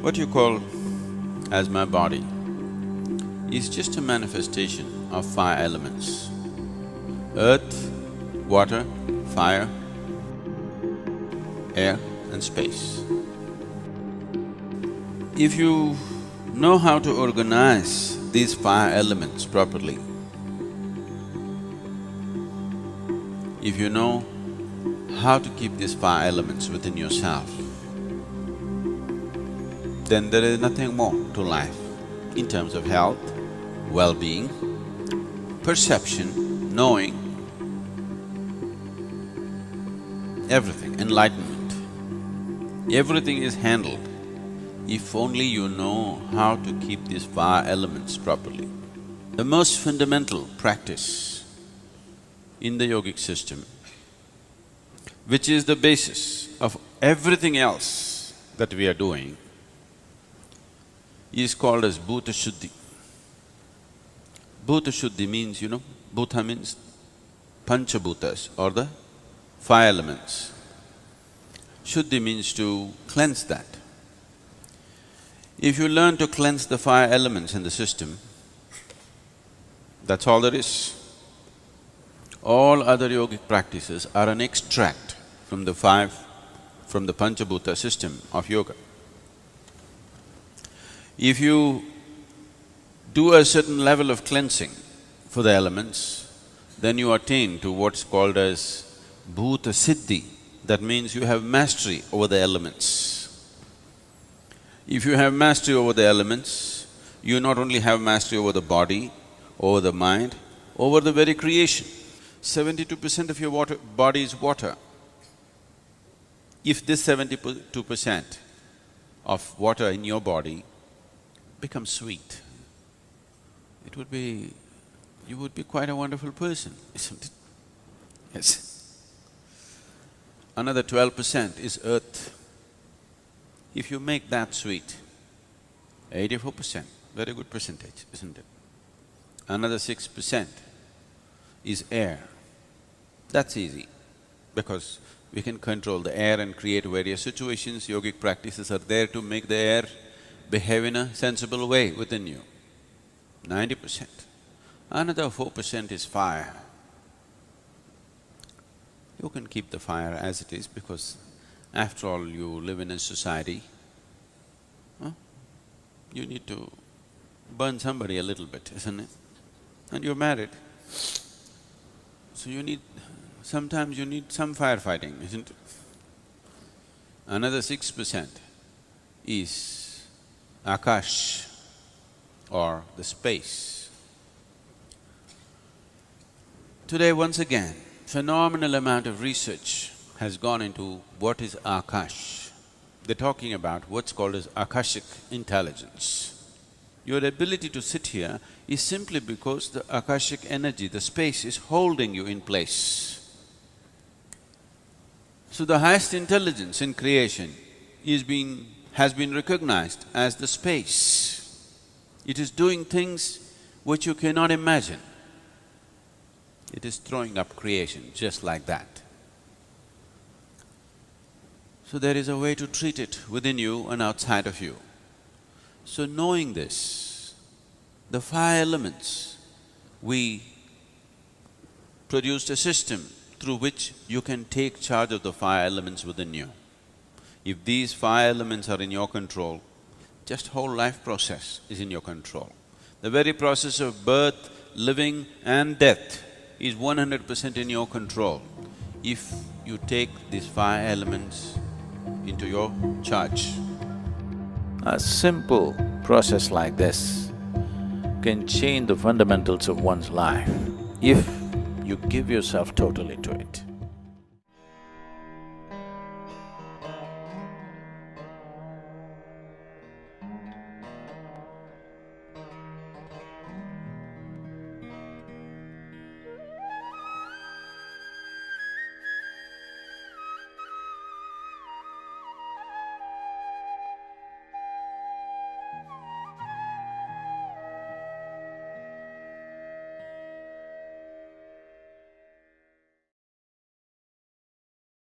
What you call as my body is just a manifestation of five elements: earth, water, fire, air and space. If you know how to organize these five elements properly, if you know how to keep these five elements within yourself, then there is nothing more to life in terms of health, well-being, perception, knowing, everything, enlightenment. Everything is handled if only you know how to keep these five elements properly. The most fundamental practice in the yogic system, which is the basis of everything else that we are doing, is called as Bhuta Shuddhi. Bhuta Shuddhi means, Bhuta means Panchabhutas or the five elements. Shuddhi means to cleanse that. If you learn to cleanse the five elements in the system, that's all there is. All other yogic practices are an extract from the Panchabhuta system of yoga. If you do a certain level of cleansing for the elements, then you attain to what's called as Bhuta Siddhi. That means you have mastery over the elements. If you have mastery over the elements, you not only have mastery over the body, over the mind, over the very creation. 72% of your body is water. If this 72% of water in your body becomes sweet, you would be quite a wonderful person, isn't it? Yes. Another 12% is earth. If you make that sweet, 84%, very good percentage, isn't it? Another 6% is air. That's easy, because we can control the air and create various situations. Yogic practices are there to make the air behave in a sensible way within you, 90%. Another 4% is fire. You can keep the fire as it is because after all you live in a society, you need to burn somebody a little bit, isn't it? And you're married, so sometimes you need some firefighting, isn't it? Another 6% is Akash or the space. Today, once again, phenomenal amount of research has gone into what is Akash. They're talking about what's called as Akashic intelligence. Your ability to sit here is simply because the Akashic energy, the space is holding you in place. So the highest intelligence in creation has been recognized as the space. It is doing things which you cannot imagine. It is throwing up creation just like that. So there is a way to treat it within you and outside of you. So knowing this, the five elements, we produced a system through which you can take charge of the five elements within you. If these five elements are in your control, just whole life process is in your control. The very process of birth, living and death is 100% in your control if you take these five elements into your charge. A simple process like this can change the fundamentals of one's life if you give yourself totally to it.